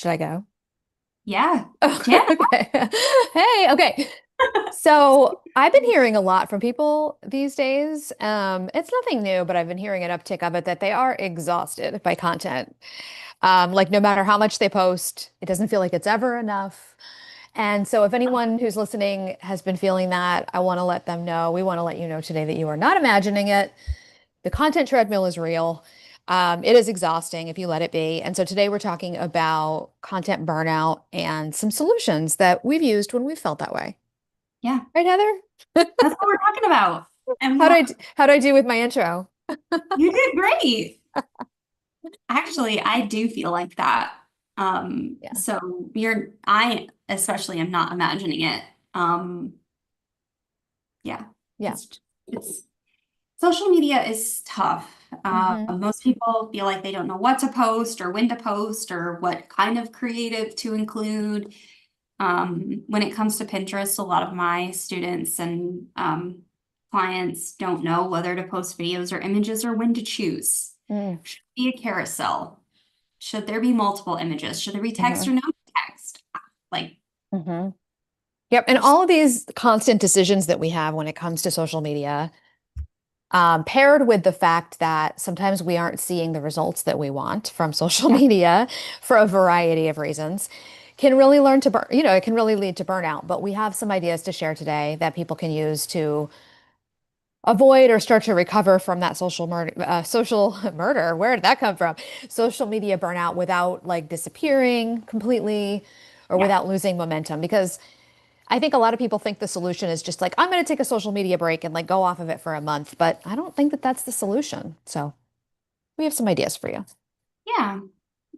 Should I go? Yeah. Jana. Okay. Hey, okay. So I've been hearing a lot from people these days. It's nothing new, but I've been hearing an uptick of it that they are exhausted by content. Like no matter how much they post, it doesn't feel like it's ever enough. And so if anyone who's listening has been feeling that, I want to let them know. We want to let you know today that you are not imagining it. The content treadmill is real. It is exhausting if you let it be. And so today we're talking about content burnout and some solutions that we've used when we've felt that way. Yeah, Right, Heather? that's what we're talking about. And we How do I do with my intro? you did great. Actually, I do feel like that. Yeah. I especially am not imagining it. Um, yeah, Yeah. it's social media is tough. Hmm. Most people feel like they don't know what to post or when to post or what kind of creative to include. When it comes to Pinterest, a lot of my students and clients don't know whether to post videos or images or when to choose. Mm. Should it be a carousel? Should there be multiple images? Should there be text Hmm. or no text? Like, Hmm. Yep. And there's, all of these constant decisions that we have when it comes to social media, paired with the fact that sometimes we aren't seeing the results that we want from social yeah, media for a variety of reasons, can really learn to it can really lead to burnout. But we have some ideas to share today that people can use to avoid or start to recover from that social murder. Where did that come from? Social media burnout without like disappearing completely or yeah. without losing momentum. Because I think a lot of people think the solution is just like, I'm going to take a social media break and like go off of it for a month. But I don't think that that's the solution. So we have some ideas for you. Yeah. Yeah.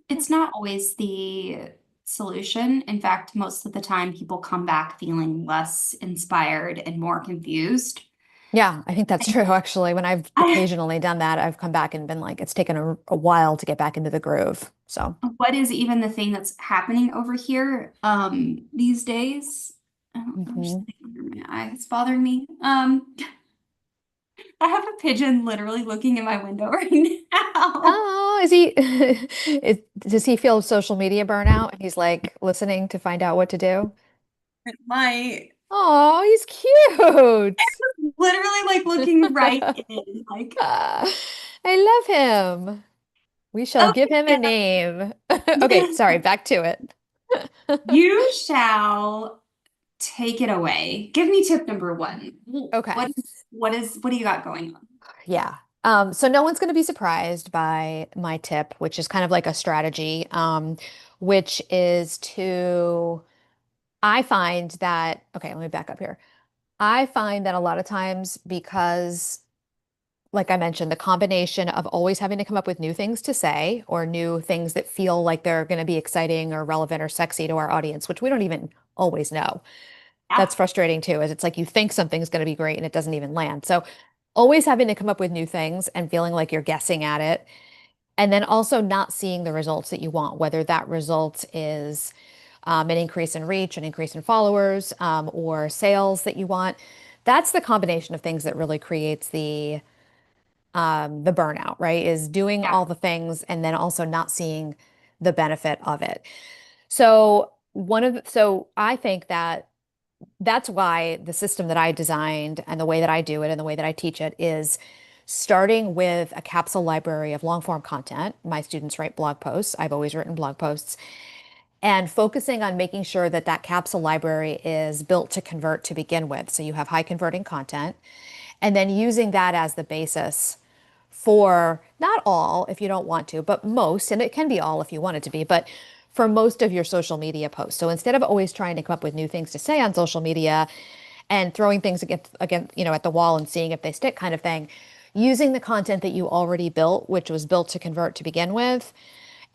It's not always the solution. In fact, most of the time people come back feeling less inspired and more confused. Yeah, I think that's true. Actually, when I've I, occasionally done that, I've come back and been like, it's taken a while to get back into the groove. So, what is even the thing that's happening over here these days? I don't know, there's mhm. something under my eye. It's bothering me. I have a pigeon literally looking in my window right now. Oh, is he, does he feel social media burnout? And he's like listening to find out what to do? My Oh, he's cute. literally like looking right in. Like, Ah, I love him. We shall give okay, him a name. Okay, sorry, back to it. you shall take it away. Give me tip number one. Okay. What do you got going on? Yeah. So no one's going to be surprised by my tip, which is kind of like a strategy, which is I find that, okay, let me back up here. I find that a lot of times because, like I mentioned, the combination of always having to come up with new things to say or new things that feel like they're going to be exciting or relevant or sexy to our audience, which we don't even always know. Yeah, That's frustrating too, is it's like you think something's going to be great and it doesn't even land. So always having to come up with new things and feeling like you're guessing at it. And then also not seeing the results that you want, whether that result is an increase in reach, an increase in followers, or sales that you want. That's the combination of things that really creates the burnout, right? Is doing yeah, all the things and then also not seeing the benefit of it. So I think that that's why the system that I designed and the way that I do it and the way that I teach it is starting with a capsule library of long form content. My students write blog posts. I've always written blog posts and focusing on making sure that that capsule library is built to convert to begin with. So you have high converting content and then using that as the basis for not all if you don't want to, but most, and it can be all if you want it to be, but for most of your social media posts. So instead of always trying to come up with new things to say on social media and throwing things against, at the wall and seeing if they stick kind of thing, using the content that you already built, which was built to convert to begin with,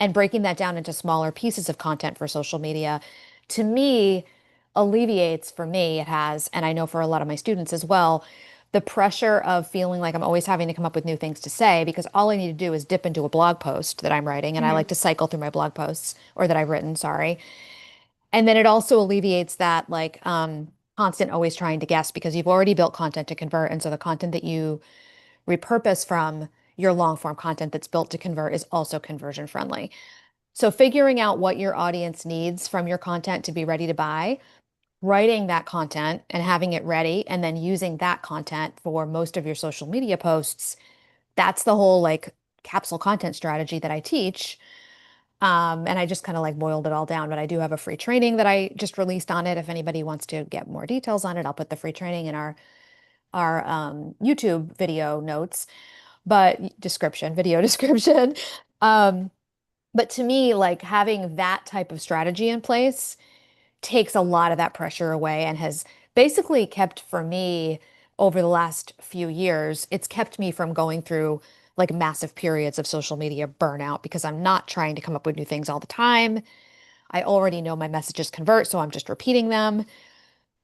and breaking that down into smaller pieces of content for social media, to me, alleviates for me, it has, and I know for a lot of my students as well, the pressure of feeling like I'm always having to come up with new things to say because all I need to do is dip into a blog post that I'm writing, and I like mhm, to cycle through my blog posts or that I've written, sorry. And then it also alleviates that like constant always trying to guess because you've already built content to convert. And so the content that you repurpose from your long form content that's built to convert is also conversion friendly. So figuring out what your audience needs from your content to be ready to buy, writing that content and having it ready, and then using that content for most of your social media posts. That's the whole like capsule content strategy that I teach. And I just kind of like boiled it all down, but I do have a free training that I just released on it. If anybody wants to get more details on it, I'll put the free training in our YouTube video notes, but description, video description. Um, but to me, like having that type of strategy in place takes a lot of that pressure away and has basically kept for me over the last few years, it's kept me from going through like massive periods of social media burnout because I'm not trying to come up with new things all the time. I already know my messages convert, so I'm just repeating them.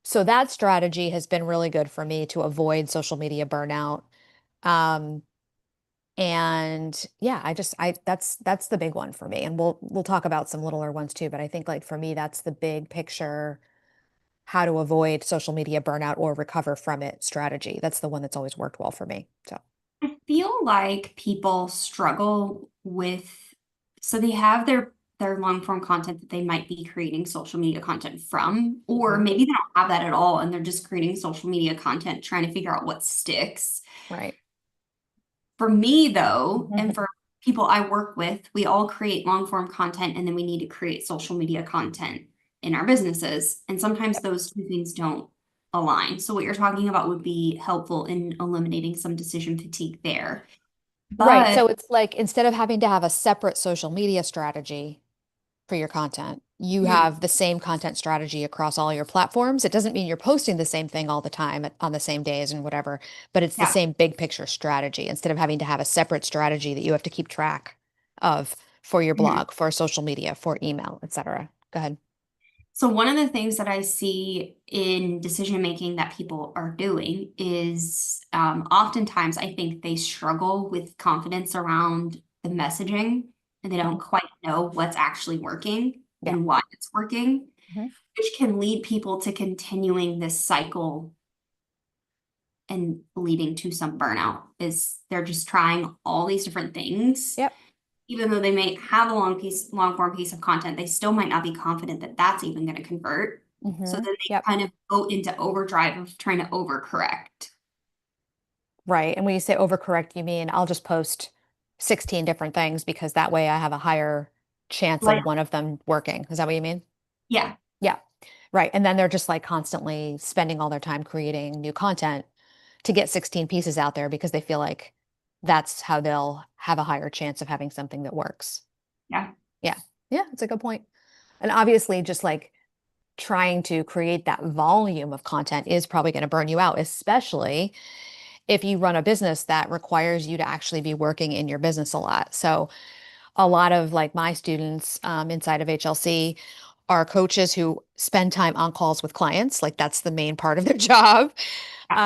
So that strategy has been really good for me to avoid social media burnout. Um, and yeah, I that's the big one for me. And we'll talk about some littler ones too, but I think like for me, that's the big picture how to avoid social media burnout or recover from it strategy. That's the one that's always worked well for me. So, I feel like people struggle with, so they have their long form content that they might be creating social media content from, or mhm. maybe they don't have that at all and they're just creating social media content trying to figure out what sticks. Right. For me, though, and Mhm. for people I work with, we all create long form content and then we need to create social media content in our businesses. And sometimes Yep. those two things don't align. So, what you're talking about would be helpful in eliminating some decision fatigue there. Right. But So it's like instead of having to have a separate social media strategy for your content, you mhm, have the same content strategy across all your platforms. It doesn't mean you're posting the same thing all the time on the same days and whatever, but it's the yeah, same big picture strategy instead of having to have a separate strategy that you have to keep track of for your mhm. blog, for social media, for email, etc. Go ahead. So one of the things that I see in decision making that people are doing is oftentimes I think they struggle with confidence around the messaging and they don't Mhm. quite know what's actually working Yeah. and why it's working, Mhm. which can lead people to continuing this cycle and leading to some burnout is they're just trying all these different things. Yep. Even though they may have a long form piece of content, they still might not be confident that that's even going to convert. So then they Yep. kind of go into overdrive of trying to overcorrect. Right. And when you say overcorrect, you mean I'll just post 16 different things because that way I have a higher chance Like, of one of them working. Is that what you mean? yeah, Yeah. Right. And then they're just like constantly spending all their time creating new content to get 16 pieces out there because they feel like that's how they'll have a higher chance of having something that works. yeah. Yeah. Yeah. It's a good point. And obviously, just like trying to create that volume of content is probably going to burn you out, especially if you run a business that requires you to actually be working in your business a lot. So a lot of like my students inside of HLC are coaches who spend time on calls with clients, like that's the main part of their job, Yeah.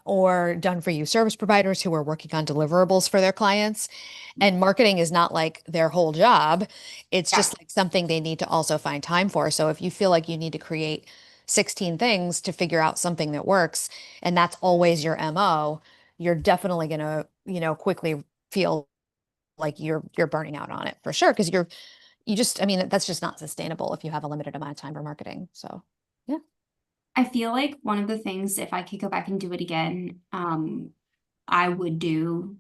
or done for you service providers who are working on deliverables for their clients. And marketing is not like their whole job. It's Yeah. just like something they need to also find time for. So if you feel like you need to create 16 things to figure out something that works, and that's always your MO, you're definitely going to, quickly feel like you're burning out on it for sure because you just I mean that's just not sustainable if you have a limited amount of time for marketing. So, yeah. I feel like one of the things, if I could go back and do it again, I would do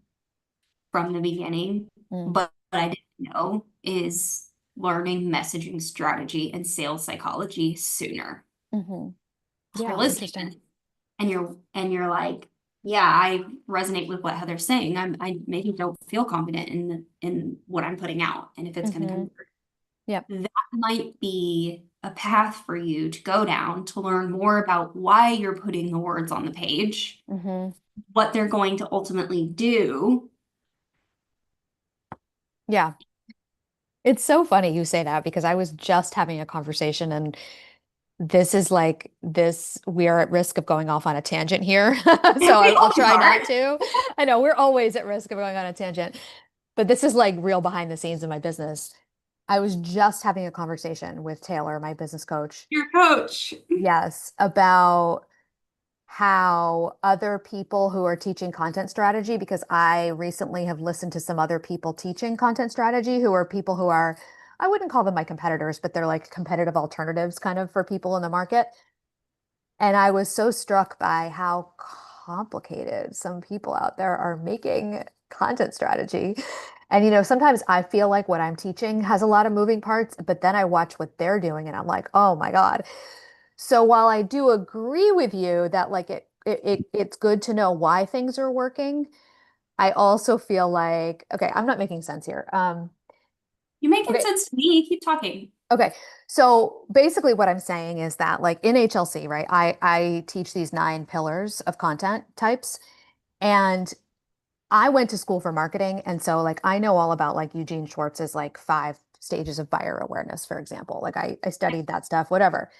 from the beginning, Mm, but what I didn't know is learning messaging strategy and sales psychology sooner. hmm If you're Yeah, listening interesting. and you're like, yeah, I resonate with what Heather's saying. I maybe don't feel confident in what I'm putting out and if it's going to hmm convert. Yep. That might be a path for you to go down to learn more about why you're putting the words on the page, hmm what they're going to ultimately do. Yeah. It's so funny you say that because I was just having a conversation and this is like this we are at risk of going off on a tangent here. So We I'll always try are. not to. I know we're always at risk of going on a tangent, but this is like real behind the scenes in my business. I was just having a conversation with Taylor, my business coach. Your coach. Yes, about how other people who are teaching content strategy, because I recently have listened to some other people teaching content strategy who are people who are I wouldn't call them my competitors, but they're like competitive alternatives kind of for people in the market. And I was so struck by how complicated some people out there are making content strategy. And, sometimes I feel like what I'm teaching has a lot of moving parts, but then I watch what they're doing and I'm like, oh my God. So while I do agree with you that like it's good to know why things are working, I also feel like, okay, I'm not making sense here. You're making Okay, sense to me. Keep talking. okay. So basically what I'm saying is that like in HLC, right? I teach these 9 pillars of content types, and I went to school for marketing, and so like I know all about like Eugene Schwartz's like 5 stages of buyer awareness, for example. Like I studied that stuff, whatever.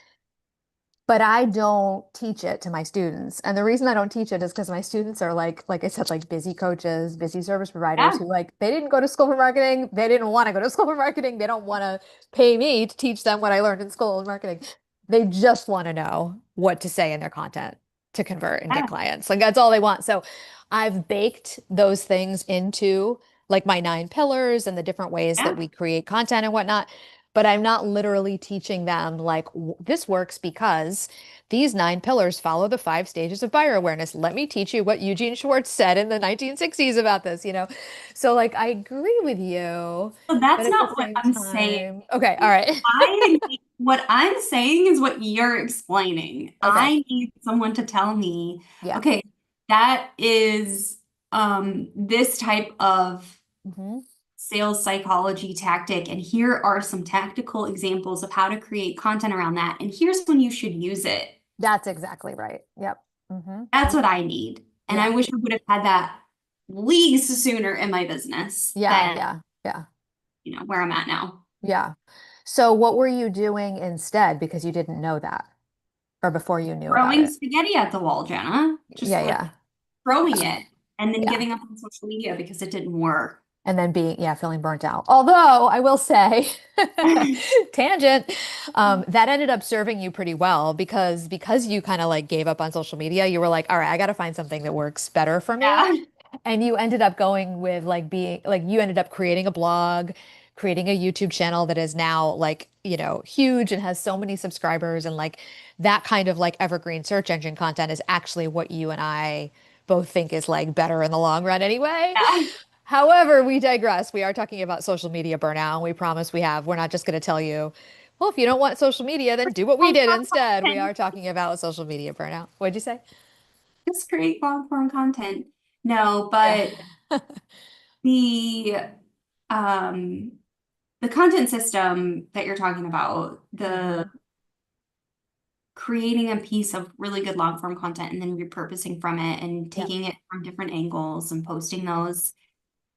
But I don't teach it to my students. And the reason I don't teach it is because my students are like I said, like busy coaches, busy service providers Yeah. who like they didn't go to school for marketing. They didn't want to go to school for marketing. They don't want to pay me to teach them what I learned in school in marketing. They just want to know what to say in their content to convert and get Yeah. clients. Like that's all they want. So I've baked those things into like my 9 pillars and the different ways that Yeah. we create content and whatnot. But I'm not literally teaching them like this works because these 9 pillars follow the 5 stages of buyer awareness. Let me teach you what Eugene Schwartz said in the 1960s about this. So like I agree with you, So but that's at the not what same I'm saying. time, okay, all right. What I'm saying is what you're explaining. Okay. I need someone to tell me, Yeah. okay, that is this type of Hmm. sales psychology tactic, and here are some tactical examples of how to create content around that, and here's when you should use it. That's exactly right. Yep. That's what I need. And I Yeah. wish I would have had that least sooner in my business Yeah. than, Yeah. Yeah. where I'm at now. Yeah. So what were you doing instead because you didn't know that or before you knew about Throwing it? spaghetti at the wall, Jana. Just Yeah. like Yeah. throwing it and then Yeah. giving up on social media because it didn't work. And then being, yeah, feeling burnt out. Although I will say, tangent, that ended up serving you pretty well because you kind of like gave up on social media. You were like, all right, I got to find something that works better for me. Yeah. And you ended up going with like being like you ended up creating a blog, creating a YouTube channel that is now like, huge and has so many subscribers, and like that kind of like evergreen search engine content is actually what you and I both think is like better in the long run anyway. Yeah. However, we digress. We are talking about social media burnout, and we promise we're not just going to tell you, well, if you don't want social media, then do what we Long did form instead. We content. are talking about social media burnout. What'd you say? Just create long form content. No, Yeah. but the um the content system that you're talking about, the Hmm. creating a piece of really good long form content and then repurposing from it and Yep. taking it from different angles and posting those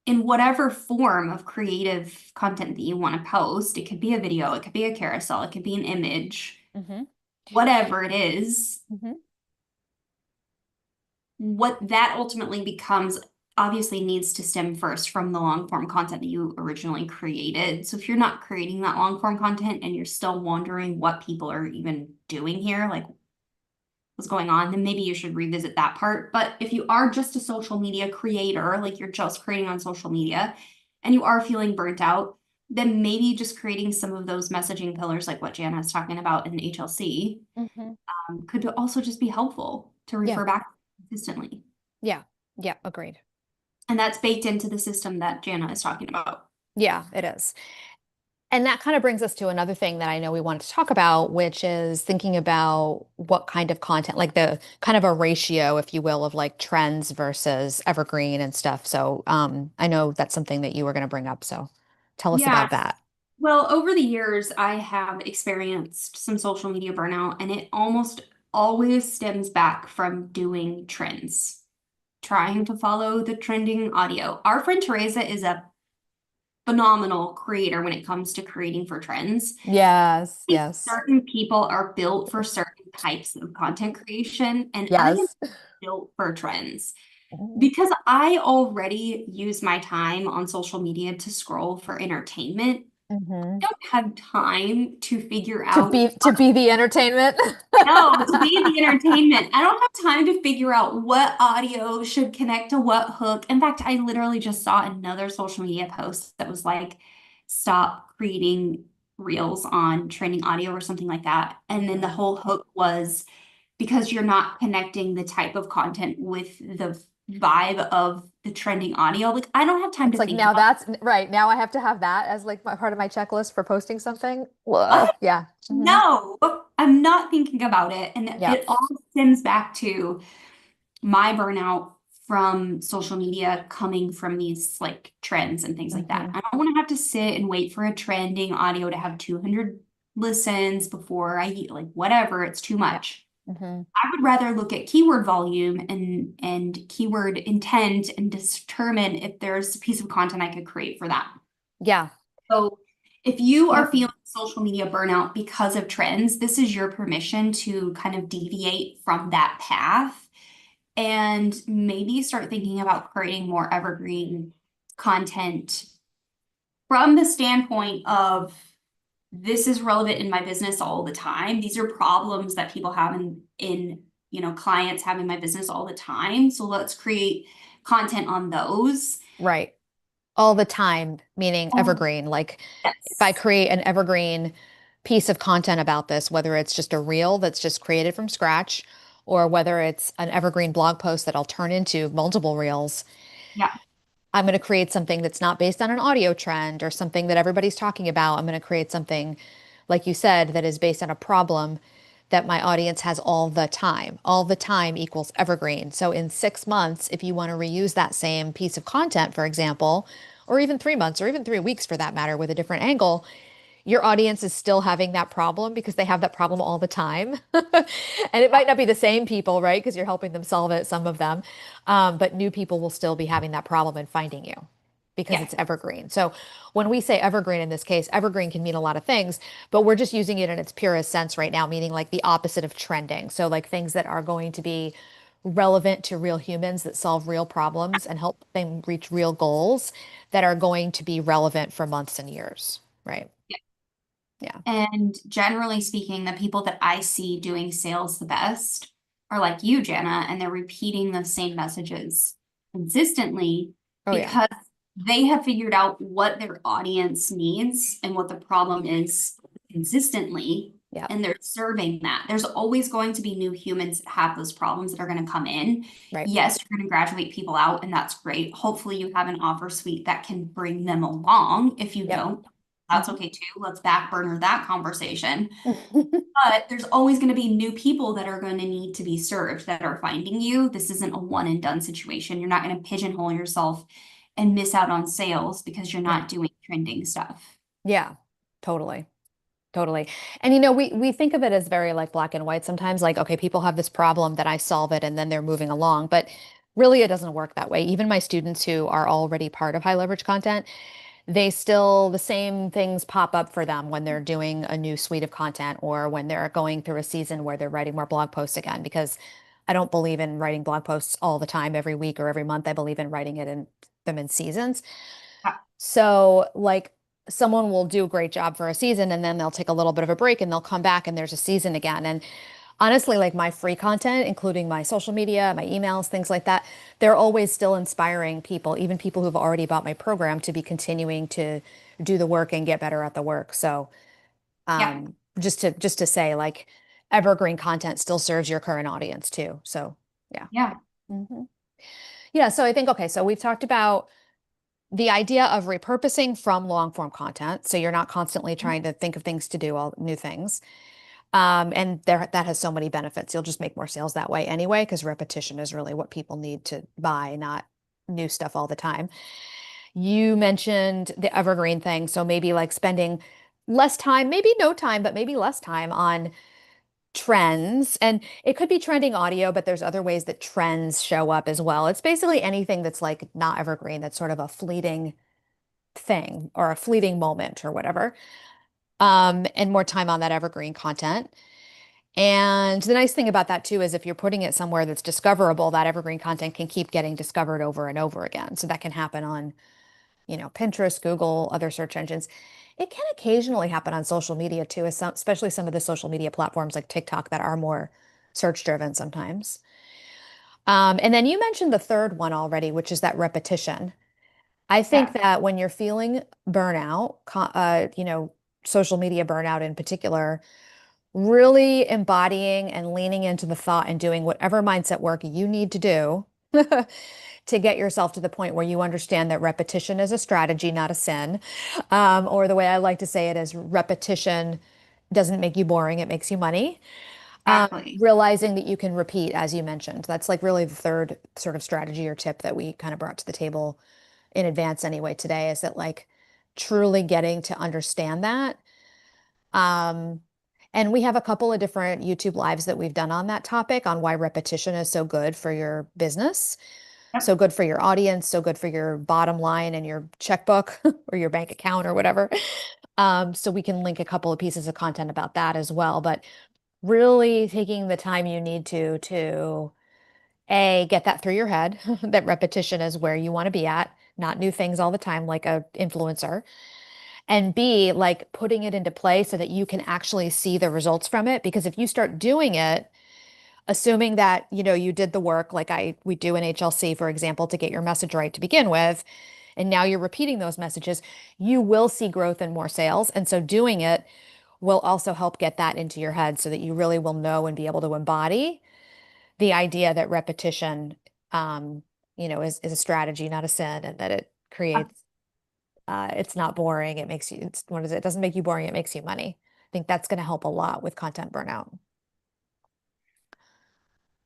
in whatever form of creative content that you want to post. It could be a video, it could be a carousel, it could be an image, Hmm. whatever it is. Hmm. What that ultimately becomes obviously needs to stem first from the long form content that you originally created. So if you're not creating that long form content and you're still wondering what people are even doing here, like what's going on, then maybe you should revisit that part. But if you are just a social media creator, like you're just creating on social media and you are feeling burnt out, then maybe just creating some of those messaging pillars, like what Jana is talking about in HLC, Hmm. could also just be helpful to Yeah. refer back consistently. Yeah. Yeah. Agreed. And that's baked into the system that Jana is talking about. Yeah, it is. And that kind of brings us to another thing that I know we wanted to talk about, which is thinking about what kind of content, like the kind of a ratio, if you will, of like trends versus evergreen and stuff. So I know that's something that you were going to bring up. So tell us Yeah. about that. Well, over the years, I have experienced some social media burnout, and it almost always stems back from doing trends, trying to follow the trending audio. Our friend Teresa is a phenomenal creator when it comes to creating for trends. Yes, Think yes, certain people are built for certain types of content creation, and I am yes. built for trends. Mhm. Because I already use my time on social media to scroll for entertainment, I Mhm. don't have time to figure To out, be to be the entertainment. no, to be the entertainment. I don't have time to figure out what audio should connect to what hook. In fact, I literally just saw another social media post that was like, stop creating reels on trending audio or something like that. And then the whole hook was because you're not connecting the type of content with the vibe of the trending audio. Like, I don't have time It's to like think now about that's right. Now I have to have that as like my part of my checklist for posting something. it. Whoa. Yeah. No, I'm not thinking about it. And Yeah. it all stems back to my burnout from social media coming from these like trends and things like that. hmm I don't want to have to sit and wait for a trending audio to have 200 listens before I like whatever, it's too Yeah. much. hmm I would rather look at keyword volume and keyword intent and determine if there's a piece of content I could create for that. Yeah. So if you are Yep. feeling social media burnout because of trends, this is your permission to kind of deviate from that path and maybe start thinking about creating more evergreen content from the standpoint of this is relevant in my business all the time. These are problems that people have in clients have in my business all the time. So let's create content on those. Right. All the time, meaning Oh, evergreen. Like if I yes. create an evergreen piece of content about this, whether it's just a reel that's just created from scratch, or whether it's an evergreen blog post that I'll turn into multiple reels, Yeah. I'm going to create something that's not based on an audio trend or something that everybody's talking about. I'm going to create something, like you said, that is based on a problem that my audience has all the time. All the time equals evergreen. So in 6 months, if you want to reuse that same piece of content, for example, or even 3 months or even 3 weeks for that matter, with a different angle, your audience is still having that problem because they have that problem all the time. And it might not be the same people, right? Because you're helping them solve it, some of them. But new people will still be having that problem and finding you because Yeah. it's evergreen. So when we say evergreen in this case, evergreen can mean a lot of things, but we're just using it in its purest sense right now, meaning like the opposite of trending. So like things that are going to be relevant to real humans that solve real problems and help them reach real goals that are going to be relevant for months and years, right? Yeah. And generally speaking, the people that I see doing sales the best are like you, Jana, and they're repeating the same messages consistently Oh yeah. because they have figured out what their audience needs and what the problem is consistently, Yeah. and they're serving that. There's always going to be new humans that have those problems that are going to come in. Right. Yes, you're going to graduate people out, and that's great. Hopefully, you have an offer suite that can bring them along. If you Yep. don't, that's okay too. Let's back burner that conversation. Mhm. But there's always going to be new people that are going to need to be served that are finding you. This isn't a one and done situation. You're not going to pigeonhole yourself and miss out on sales because you're Yeah. not doing trending stuff. Yeah. Totally. Totally. And we think of it as very like black and white sometimes, like, okay, people have this problem that I solve it and then they're moving along. But really it doesn't work that way. Even my students who are already part of high leverage content, they still, the same things pop up for them when they're doing a new suite of content or when they're going through a season where they're writing more blog posts again, because I don't believe in writing blog posts all the time, every week or every month. I believe in writing it in them in seasons. Yeah. So, like, someone will do a great job for a season and then they'll take a little bit of a break and they'll come back and there's a season again. And honestly, like my free content, including my social media, my emails, things like that, they're always still inspiring people, even people who've already bought my program, to be continuing to do the work and get better at the work. So, Yeah. just to say, like, evergreen content still serves your current audience too. So, yeah. Yeah. hmm Yeah, so I think, okay, so we've talked about the idea of repurposing from long form content. So you're not constantly trying to think of things to do, all new things. And that has so many benefits. You'll just make more sales that way anyway, because repetition is really what people need to buy, not new stuff all the time. You mentioned the evergreen thing. So maybe like spending less time, maybe no time, but maybe less time on trends. And it could be trending audio, but there's other ways that trends show up as well. It's basically anything that's like not evergreen, that's sort of a fleeting thing or a fleeting moment or whatever. And more time on that evergreen content. And the nice thing about that too is if you're putting it somewhere that's discoverable, that evergreen content can keep getting discovered over and over again. So that can happen on, Pinterest, Google, other search engines. It can occasionally happen on social media too, especially some of the social media platforms like TikTok that are more search driven sometimes. And then you mentioned the third one already, which is that repetition. I think Yeah, that when you're feeling burnout, social media burnout in particular, really embodying and leaning into the thought and doing whatever mindset work you need to do to get yourself to the point where you understand that repetition is a strategy, not a sin. Or the way I like to say it is repetition doesn't make you boring, it makes you money. exactly. Realizing that you can repeat, as you mentioned. That's like really the third sort of strategy or tip that we kind of brought to the table in advance anyway today is that like truly getting to understand that. Um, and we have a couple of different YouTube lives that we've done on that topic on why repetition is so good for your business, Yep. so good for your audience, so good for your bottom line and your checkbook or your bank account or whatever. So we can link a couple of pieces of content about that as well. But really taking the time you need to A, get that through your head, that repetition is where you want to be at, not new things all the time like a influencer. And B, like putting it into play so that you can actually see the results from it. Because if you start doing it, assuming that, you did the work like we do in HLC, for example, to get your message right to begin with, and now you're repeating those messages, you will see growth and more sales. And so doing it will also help get that into your head so that you really will know and be able to embody the idea that repetition, is a strategy, not a sin, and that it creates, it's not boring. It makes you, what is it? It doesn't make you boring. It makes you money. I think that's going to help a lot with content burnout.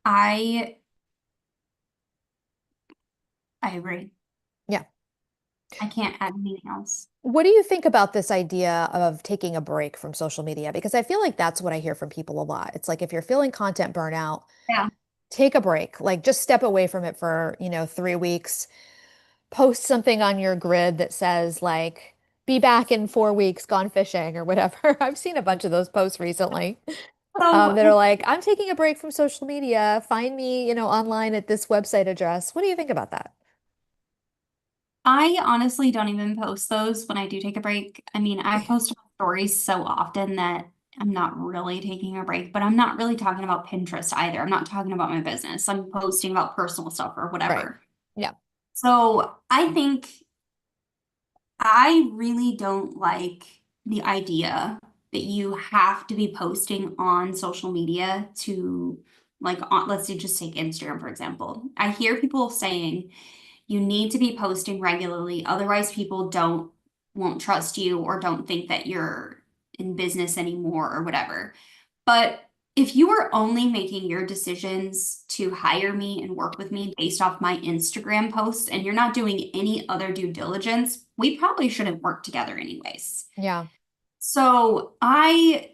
I I agree. Yeah. I can't add anything else. What do you think about this idea of taking a break from social media? Because I feel like that's what I hear from people a lot. It's like if you're feeling content burnout, Yeah. take a break. Like just step away from it for, 3 weeks. Post something on your grid that says like, be back in 4 weeks, gone fishing or whatever. I've seen a bunch of those posts recently, that are So like, I'm taking a break from social media. Find me, online at this website address. What do you think about that? I honestly don't even post those when I do take a break. I mean, I post stories so often that I'm not really taking a break, but I'm not really talking about Pinterest either. I'm not talking about my business. I'm posting about personal stuff or Right. whatever. Yeah. So I think I really don't like the idea that you have to be posting on social media to like on, let's say just take Instagram for example. I hear people saying you need to be posting regularly, otherwise people don't won't trust you or don't think that you're in business anymore or whatever. But if you are only making your decisions to hire me and work with me based off my Instagram posts and you're not doing any other due diligence, we probably shouldn't work together anyways. Yeah. So I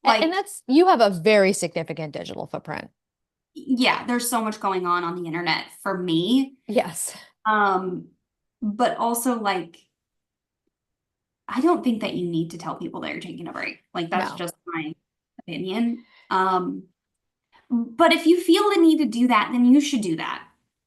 And like, that's, you have a very significant digital footprint. yeah, there's so much going on the internet for me. Yes. Um, but also like I don't think that you need to tell people that you're taking a break. Like that's No. just my opinion. But if you feel the need to do that, then you should do that.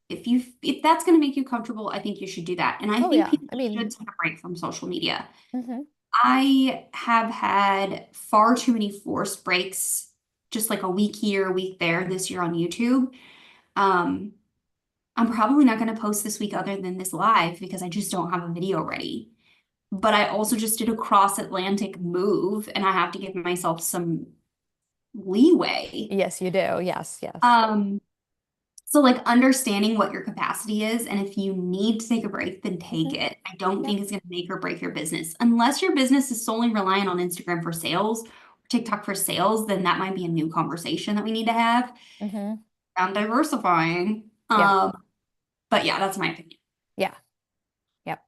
If that's going to make you comfortable, I think you should do that. And I Oh, think yeah. people I should mean, take a break from social media. mhm. I have had far too many forced breaks, just like a week here, a week there this year on YouTube. Um, I'm probably not going to post this week other than this live because I just don't have a video ready. But I also just did a cross Atlantic move and I have to give myself some leeway. Yes, you do. Yes, yes. Um, so like understanding what your capacity is, and if you need to take a break, then take Mhm. it. I don't Yep. think it's going to make or break your business. Unless your business is solely reliant on Instagram for sales or TikTok for sales, then that might be a new conversation that we need to have Hmm. around diversifying. Yeah. But yeah, that's my opinion. Yeah. Yep.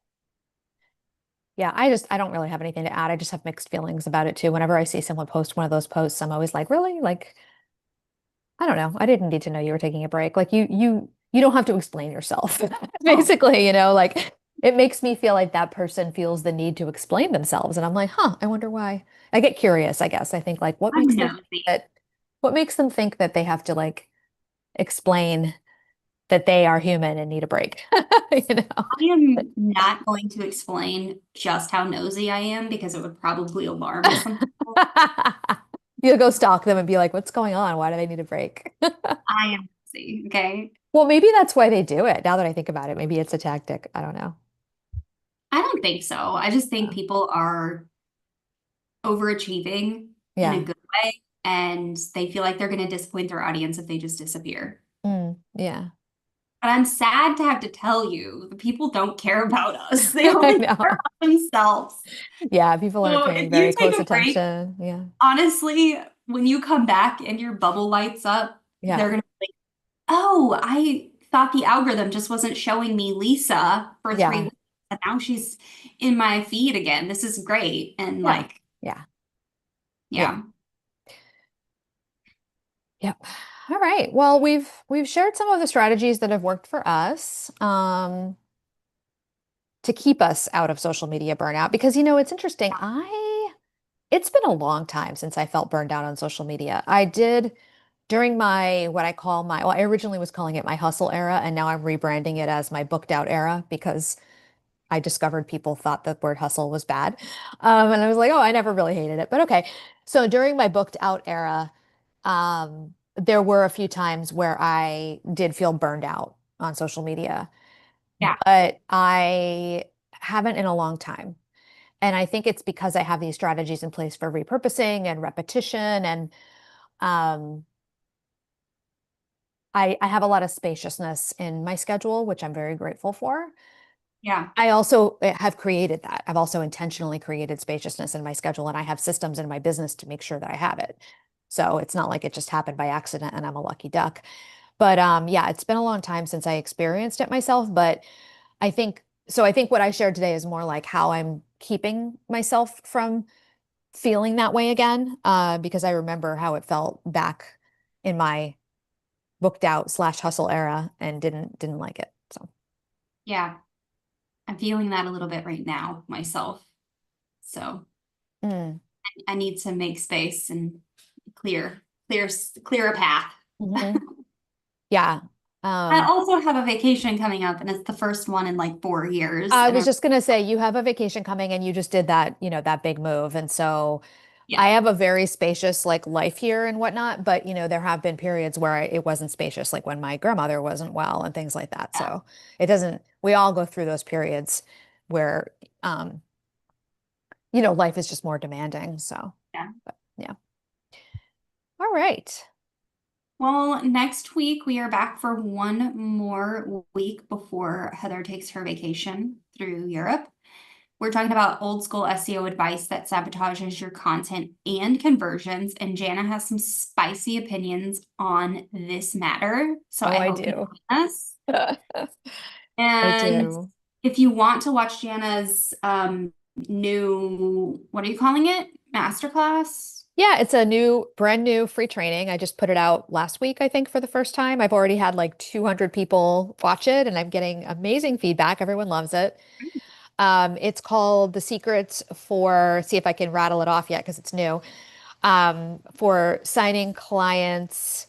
Yeah. I don't really have anything to add. I just have mixed feelings about it too. Whenever I see someone post one of those posts, I'm always like, really? Like, I don't know. I didn't need to know you were taking a break. Like you don't have to explain yourself. Oh, Basically, like it makes me feel like that person feels the need to explain themselves. And I'm like, huh, I wonder why. I get curious, I guess. I think like I'm nosy. what makes them think that they have to like explain that they are human and need a break? You know? I am not going to explain just how nosy I am because it would probably alarm some people. You'll go stalk them and be like, what's going on? Why do they need a break? I am nosy, okay? Well, maybe that's why they do it. Now that I think about it, maybe it's a tactic. I don't know. I don't think so. I just think Oh, people are overachieving in a yeah. good way, and they feel like they're going to disappoint their audience if they just disappear. Yeah. But I'm sad to have to tell you, the people don't care about us. They I only care know. about themselves. Yeah, people aren't So paying if you very take close a break, attention. Yeah. honestly, when you come back and your bubble lights up, they're Yeah. going to be like, oh, I thought the algorithm just wasn't showing me Lisa for three Yeah. weeks, and now she's in my feed again. This is great. And Yeah. like, Yeah. Yeah. yeah, Yep. All right. Well, we've shared some of the strategies that have worked for us to keep us out of social media burnout because it's interesting. It's been a long time since I felt burned out on social media. I did during my what I call my well, I originally was calling it my hustle era, and now I'm rebranding it as my booked out era because I discovered people thought the word hustle was bad. And I was like, oh, I never really hated it. But okay. So during my booked out era, there were a few times where I did feel burned out on social media, yeah, but I haven't in a long time. And I think it's because I have these strategies in place for repurposing and repetition. And um, I have a lot of spaciousness in my schedule, which I'm very grateful for. yeah, I also have created that. I've also intentionally created spaciousness in my schedule, and I have systems in my business to make sure that I have it. So it's not like it just happened by accident and I'm a lucky duck. But yeah, it's been a long time since I experienced it myself. But I think so. I think what I shared today is more like how I'm keeping myself from feeling that way again, because I remember how it felt back in my booked out slash hustle era and didn't like it. So. yeah. I'm feeling that a little bit right now myself. So Mm. I need to make space and clear a path. Hmm. Yeah. I Um, also have a vacation coming up, and it's the first one in like 4 years. I And was just gonna say you have a vacation coming and you just did that, that big move. And so yeah, I have a very spacious like life here and whatnot, but there have been periods where it wasn't spacious, like when my grandmother wasn't well and things like that. yeah, So we all go through those periods where um, life is just more demanding. So, yeah. but yeah. All right. Well, next week we are back for one more week before Heather takes her vacation through Europe. We're talking about old school SEO advice that sabotages your content and conversions. And Jana has some spicy opinions on this matter. So Oh, I I hope you do. join us. I And do. if you want to watch Jana's new, what are you calling it? Masterclass? Yeah, it's brand new free training. I just put it out last week, I think, for the first time. I've already had like 200 people watch it, and I'm getting amazing feedback. Everyone loves it. It's called The Secrets for, see if I can rattle it off yet because it's new, for signing clients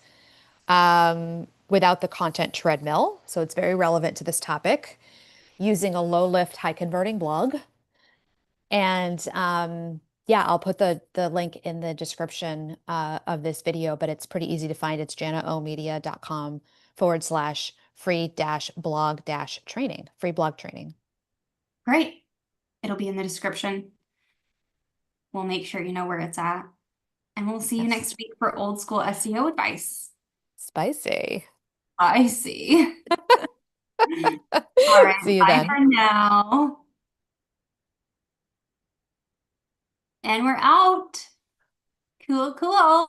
without the content treadmill. So it's very relevant to this topic, using a low lift, high converting blog. And yeah, I'll put the link in the description of this video, but it's pretty easy to find. It's janaomedia.com/ free dash blog dash training, free blog training. Great. It'll be in the description. We'll make sure you know where it's at. And we'll see you Yes. next week for old school SEO advice. Spicy. I see. All right. See you Bye then. for now. And we're out. Cool, cool.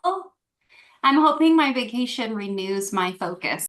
I'm hoping my vacation renews my focus.